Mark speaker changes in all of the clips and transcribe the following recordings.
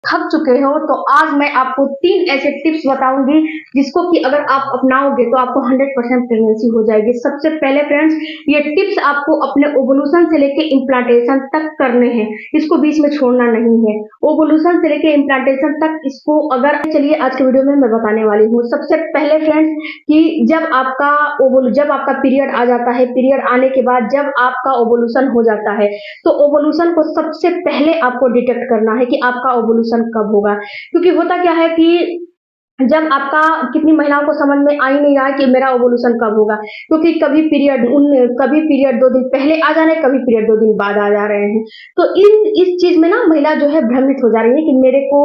Speaker 1: थक चुके हो, तो आज मैं आपको 3 ऐसे टिप्स बताऊँगी जिसको कि अगर आप अपनाओगे तो आपको 100% प्रेगनेंसी हो जाएगी। सबसे पहले फ्रेंड्स, ये टिप्स आपको अपने ओवुलेशन से लेके इम्प्लांटेशन तक करने हैं, इसको बीच में छोड़ना नहीं है। ओवुलेशन से लेके इम्प्लांटेशन तक इसको अगर चलिए आज के वीडियो में मैं बताने वाली हूँ। सबसे पहले फ्रेंड्स कि जब आपका पीरियड आ जाता है, पीरियड आने के बाद जब आपका ओवुलेशन हो जाता है, तो ओवुलेशन को सबसे पहले आपको डिटेक्ट करना है कि आपका ओवुलेशन कब होगा। क्योंकि होता क्या है कि जब आपका कितनी महिलाओं को समझ में आ ही नहीं रहा है कि मेरा ओवुलेशन कब होगा, क्योंकि कभी पीरियड 2 दिन पहले आ जा रहे हैं, कभी पीरियड 2 दिन बाद आ जा रहे हैं। तो इस चीज़ में ना महिला जो है भ्रमित हो जा रही है कि मेरे को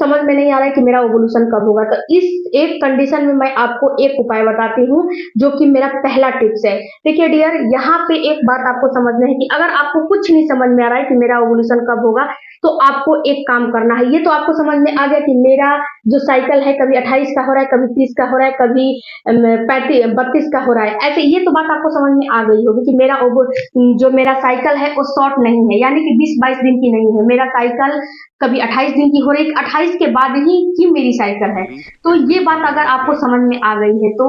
Speaker 1: समझ में नहीं आ रहा है कि मेरा ओवुलेशन कब होगा। तो इस एक कंडीशन में मैं आपको एक उपाय बताती हूँ, जो कि मेरा पहला टिप्स है। देखिए डियर, यहाँ पे एक बात आपको समझना है कि अगर आपको कुछ नहीं समझ में आ रहा है कि मेरा ओवुलेशन कब होगा, तो आपको एक काम करना है। ये तो आपको समझ में आ गया कि मेरा जो साइकिल है कभी 28 का हो रहा है, कभी 30 का हो रहा है, कभी 32 का हो रहा है। ऐसे ये तो बात आपको समझ में आ गई होगी कि जो मेरा साइकिल है वो शॉर्ट नहीं है, यानी कि 20-22 दिन की नहीं है। मेरा साइकिल कभी 28 दिन की हो रही है, 28 के बाद ही की मेरी साइकिल है। तो ये बात अगर आपको समझ में आ गई है, तो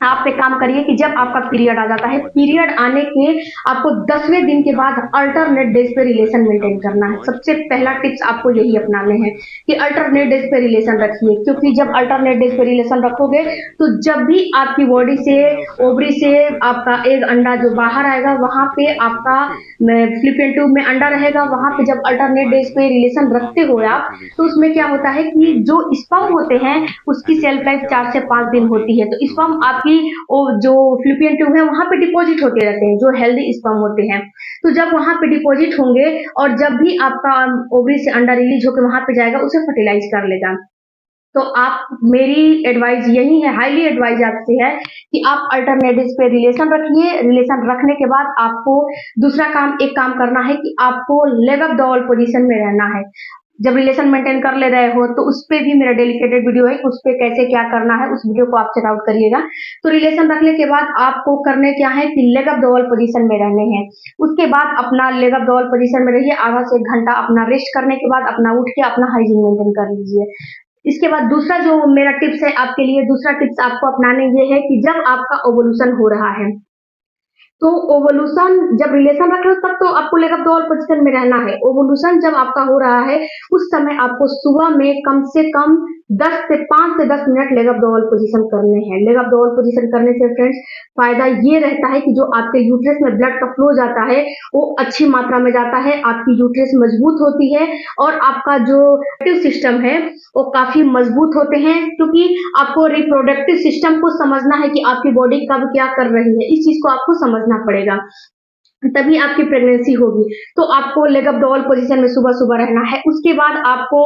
Speaker 1: आप एक काम करिए कि जब आपका पीरियड आ जाता है, पीरियड आने के आपको 10वें दिन के बाद अल्टरनेट डेज पे रिलेशन मेंटेन करना है। सबसे पहला टिप्स आपको यही अपनाने हैं कि अल्टरनेट डेज पे रिलेशन रखिए, क्योंकि जब अल्टरनेट डेज पे रिलेशन रखोगे, तो जब भी आपकी बॉडी से, ओवरी से आपका एग अंडा जो बाहर आएगा, वहां पे आपका फ्लिपियन ट्यूब में अंडा रहेगा। वहां पे जब अल्टरनेट डेज पे रिलेशन रखते हो आप, तो उसमें क्या होता है कि जो स्पर्म होते हैं उसकी सेल्फ लाइफ 4 से 5 दिन होती है। तो स्पर्म आपकी जो फ्लिपियन ट्यूब है वहां पे डिपॉजिट होते रहते हैं, जो हेल्दी स्पर्म होते हैं। तो जब वहां पे डिपॉजिट होंगे और जब भी आपका ओवरी से अंडा रिलीज होकर वहां पे जाएगा, उसे फर्टिलाइज कर लेगा। तो आप, मेरी एडवाइस यही है, हाईली एडवाइस आपसे है कि आप अल्टरनेटिव पे रिलेशन रखिए। रिलेशन रखने के बाद आपको दूसरा काम, एक काम करना है कि आपको leg up the wall position में रहना है। जब रिलेशन मेंटेन कर ले रहे हो, तो उस पे भी मेरा डेडिकेटेड वीडियो है, उस पे कैसे क्या करना है उस वीडियो को आप चेकआउट करिएगा। तो रिलेशन रखने के बाद आपको करने क्या है कि leg up the wall position में रहने हैं। उसके बाद अपना leg up the wall position में रहिए, आधा से 1 घंटा अपना रेस्ट करने के बाद अपना उठ के अपना हाइजीन मेंटेन कर लीजिए। इसके बाद दूसरा जो मेरा टिप्स है आपके लिए, दूसरा टिप्स आपको अपनाने ये है कि जब आपका ओवुलेशन हो रहा है, तो ओवुलेशन जब रिलेशन रख रहे हो तब तो आपको leg up the wall position में रहना है। ओवुलेशन जब आपका हो रहा है, उस समय आपको सुबह में कम से कम 5 से 10 minute leg up the wall position करने हैं। Leg up the wall position करने से फ्रेंड्स फायदा ये रहता है कि जो आपके यूट्रस में ब्लड का फ्लो जाता है वो अच्छी मात्रा में जाता है, आपकी यूट्रस मजबूत होती है और आपका जो सिस्टम है वो काफी मजबूत होते हैं। क्योंकि आपको रिप्रोडक्टिव सिस्टम को समझना है कि आपकी बॉडी कब क्या कर रही है, इस चीज को आपको समझना पड़ेगा, तभी आपकी प्रेगनेंसी होगी। तो आपको leg up the wall position में सुबह सुबह रहना है। उसके बाद आपको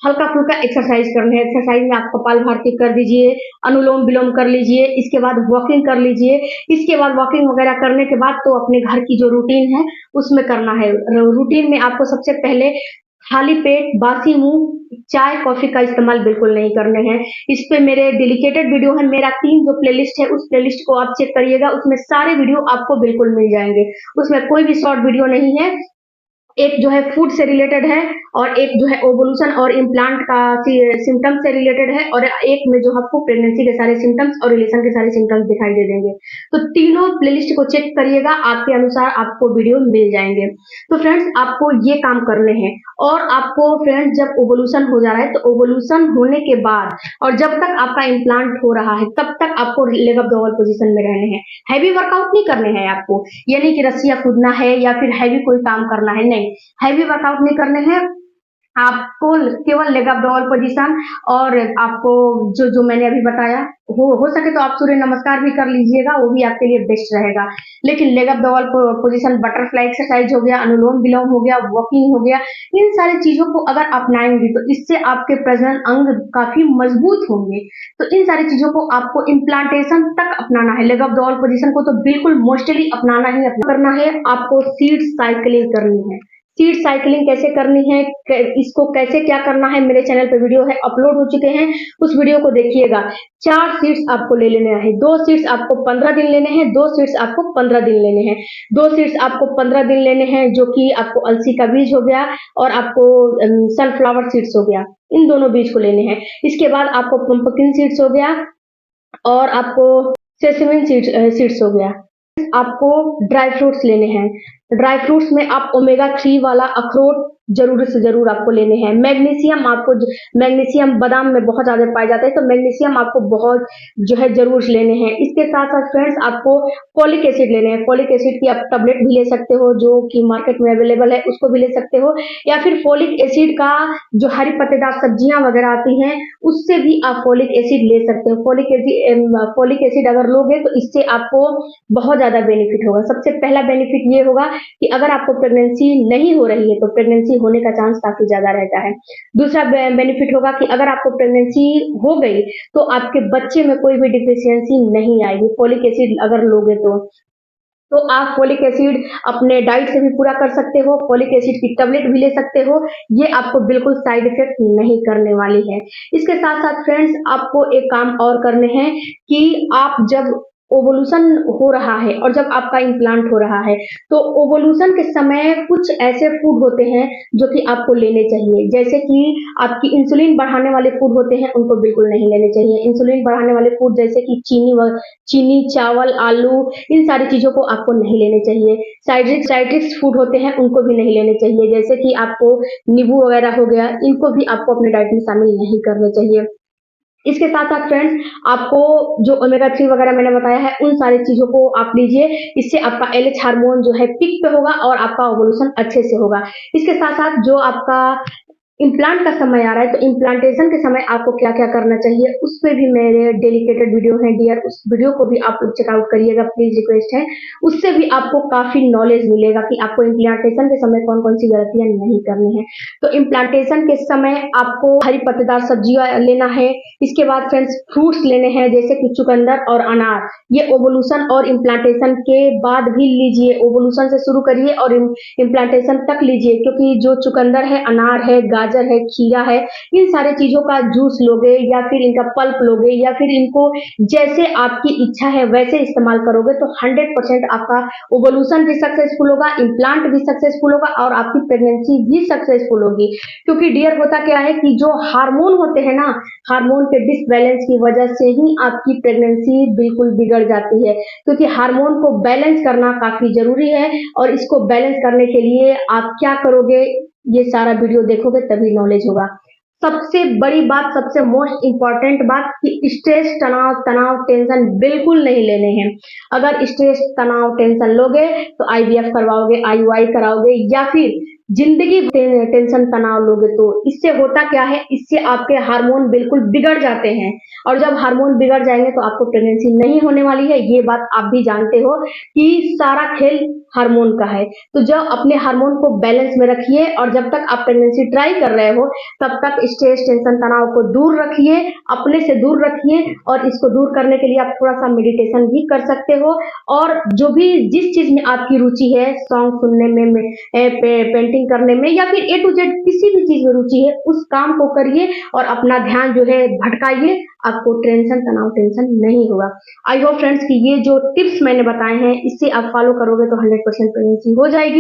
Speaker 1: हल्का फुल्का एक्सरसाइज करना है। एक्सरसाइज में आप कपालभाति कर दीजिए, अनुलोम विलोम कर लीजिए, इसके बाद वॉकिंग कर लीजिए। इसके बाद वॉकिंग वगैरह करने के बाद तो अपने घर की जो रूटीन है उसमें करना है। रूटीन में आपको सबसे पहले खाली पेट, बासी मुंह, चाय कॉफी का इस्तेमाल बिल्कुल नहीं करने हैं। इस पे मेरे डेडिकेटेड वीडियो है, मेरा 3 जो प्लेलिस्ट है उस प्लेलिस्ट को आप चेक करिएगा, उसमें सारे वीडियो आपको बिल्कुल मिल जाएंगे। उसमें कोई भी शॉर्ट वीडियो नहीं है। एक जो है फूड से रिलेटेड है, और एक जो है ओवुलेशन और इम्प्लांट का सिम्टम्स से रिलेटेड है, और एक में जो आपको प्रेगनेंसी के सारे सिम्टम्स और रिलेशन के सारे सिम्टम्स दिखाई दे देंगे। तो तीनों प्लेलिस्ट को चेक करिएगा, आपके अनुसार आपको वीडियो मिल जाएंगे। तो फ्रेंड्स आपको ये काम करने हैं। और आपको फ्रेंड्स जब ओवुलेशन हो जा रहा है, तो ओवुलेशन होने के बाद और जब तक आपका इम्प्लांट हो रहा है तब तक आपको leg up the wall position में रहने हैं। हैवी वर्कआउट नहीं करने हैं आपको, यानी कि रस्सियां कूदना है या फिर हैवी कोई काम करना है, नहीं, हैवी वर्कआउट नहीं करने हैं। आपको केवल leg up the wall position, और आपको जो जो मैंने अभी बताया, हो सके तो आप सूर्य नमस्कार भी कर लीजिएगा, वो भी आपके लिए बेस्ट रहेगा। लेकिन leg up the wall position, butterfly exercise हो गया, अनुलोम विलोम हो गया, वॉकिंग हो गया, इन सारी चीजों को अगर अपनाएंगे तो इससे आपके प्रजनन अंग काफी मजबूत होंगे। तो इन सारी चीजों को आपको इम्प्लांटेशन तक अपनाना है। Leg up the wall position को तो बिल्कुल मोस्टली अपनाना ही करना है। आपको सीड साइकिलिंग करनी है। सीड साइकिलिंग कैसे करनी है, इसको कैसे क्या करना है, मेरे चैनल पे वीडियो है, अपलोड हो चुके हैं, उस वीडियो को देखिएगा। 4 सीड्स आपको ले लेने हैं, 2 सीड्स आपको 15 दिन लेने हैं, 2 सीड्स आपको 15 दिन लेने हैं। 2 सीड्स आपको 15 दिन लेने हैं, जो कि आपको अलसी का बीज हो गया और आपको सनफ्लावर सीड्स हो गया, इन दोनों बीज को लेने हैं। इसके बाद आपको पंपकिन सीड्स हो गया और आपको सेसमिन सीड्स हो गया। आपको ड्राई फ्रूट्स लेने हैं। ड्राई फ्रूट्स में आप ओमेगा 3 वाला अखरोट जरूर से जरूर आपको लेने हैं। मैग्नीशियम बादाम में बहुत ज्यादा पाए जाते हैं, तो मैग्नीशियम आपको बहुत जो है जरूर लेने हैं। इसके साथ साथ फ्रेंड्स आपको फॉलिक एसिड लेने हैं। फॉलिक एसिड की आप टैबलेट भी ले सकते हो, जो कि मार्केट में अवेलेबल है, उसको भी ले सकते हो, या फिर फॉलिक एसिड का जो हरी पत्तेदार सब्जियां वगैरह आती हैं, उससे भी आप फॉलिक एसिड ले सकते हो। फॉलिक एसिड अगर लोगे तो इससे आपको बहुत ज्यादा बेनिफिट होगा। सबसे पहला बेनिफिट ये होगा कि अगर आपको प्रेगनेंसी नहीं हो रही है तो प्रेगनेंसी होने का चांस काफी ज्यादा रहता है। दूसरा बेनिफिट होगा कि अगर आपको प्रेगनेंसी हो गई तो आपके बच्चे में कोई भी डिफिशियंसी नहीं आएगी, फॉलिक एसिड अगर लोगे तो आप फॉलिक एसिड अपने डाइट से भी पूरा कर सकते हो, फॉलिक एसिड की टैबलेट भी ले सकते हो, ये आपको बिल्कुल साइड इफेक्ट नहीं करने वाली है। इसके साथ साथ फ्रेंड्स आपको एक काम और करने हैं कि आप जब ओवुलेशन हो रहा है और जब आपका इम्प्लांट हो रहा है, तो ओवुलेशन के समय कुछ ऐसे फूड होते हैं जो कि आपको लेने चाहिए, जैसे कि आपकी इंसुलिन बढ़ाने वाले फूड होते हैं, उनको बिल्कुल नहीं लेने चाहिए। इंसुलिन बढ़ाने वाले फूड जैसे कि चीनी, चावल, आलू, इन सारी चीजों को आपको नहीं लेने चाहिए। साइट्रिक्स फूड होते हैं, उनको भी नहीं लेने चाहिए, जैसे कि आपको नींबू वगैरह हो गया, इनको भी आपको अपने डाइट में शामिल नहीं करने चाहिए। इसके साथ साथ फ्रेंड्स आपको जो ओमेगा 3 वगैरह मैंने बताया है, उन सारी चीजों को आप लीजिए, इससे आपका एलएच हार्मोन जो है पीक पे होगा और आपका ओवुलेशन अच्छे से होगा। इसके साथ साथ जो आपका इम्प्लांट का समय आ रहा है, तो इम्प्लांटेशन के समय आपको क्या क्या करना चाहिए, उस पर भी मेरे डेडिकेटेड वीडियो है डियर, उस वीडियो को भी आप लोग चेकआउट करिएगा, प्लीज रिक्वेस्ट है। उससे भी आपको काफी नॉलेज मिलेगा कि आपको इम्प्लांटेशन के समय कौन कौन सी गलतियां नहीं करनी है। तो इम्प्लांटेशन के समय आपको हरी पत्तेदार सब्जियां लेना है। इसके बाद फ्रेंड्स फ्रूट्स लेने हैं, जैसे कि चुकंदर और अनार, ये ओवुलेशन और इम्प्लांटेशन के बाद भी लीजिए। ओवुलेशन से शुरू करिए और इम्प्लांटेशन तक लीजिए, क्योंकि जो चुकंदर है, अनार है, गाजर है, खीरा है, इन सारे चीजों का जूस लोगे या फिर इनका पल्प लोगे या फिर इनको जैसे आपकी इच्छा है वैसे इस्तेमाल करोगे तो 100% आपका ओवुलेशन भी सक्सेसफुल होगा, इम्प्लांट भी सक्सेसफुल होगा और आपकी प्रेगनेंसी भी सक्सेसफुल होगी। क्योंकि डियर होता क्या है कि जो हार्मोन होते हैं ना, हार्मोन के डिसबैलेंस की वजह से ही आपकी प्रेगनेंसी बिल्कुल बिगड़ जाती है, क्योंकि हार्मोन को बैलेंस करना काफी जरूरी है और इसको बैलेंस करने के लिए आप क्या करोगे, ये सारा वीडियो देखोगे तभी नॉलेज होगा। सबसे बड़ी बात, सबसे मोस्ट इंपॉर्टेंट बात कि स्ट्रेस, तनाव टेंशन बिल्कुल नहीं लेने हैं। अगर स्ट्रेस तनाव टेंशन लोगे तो आईवीएफ करवाओगे, आईयूआई कराओगे, या फिर जिंदगी टेंशन तनाव लोगे तो इससे होता क्या है, इससे आपके हार्मोन बिल्कुल बिगड़ जाते हैं और जब हार्मोन बिगड़ जाएंगे तो आपको प्रेगनेंसी नहीं होने वाली है। ये बात आप भी जानते हो कि सारा खेल हार्मोन का है। तो जब अपने हार्मोन को बैलेंस में रखिए और जब तक आप प्रेगनेंसी ट्राई कर रहे हो तब तक स्ट्रेस टेंशन तनाव को दूर रखिए, अपने से दूर रखिए, और इसको दूर करने के लिए आप थोड़ा सा मेडिटेशन भी कर सकते हो। और जो भी जिस चीज में आपकी रुचि है, सॉन्ग सुनने में, पेंटिंग करने में, या फिर A to Z किसी भी चीज में रुचि है, उस काम को करिए और अपना ध्यान जो है भटकाइए, आपको टेंशन नहीं होगा। आई होप फ्रेंड्स कि ये जो टिप्स मैंने बताए हैं इससे आप फॉलो करोगे तो 100% प्रेगनेंसी हो जाएगी।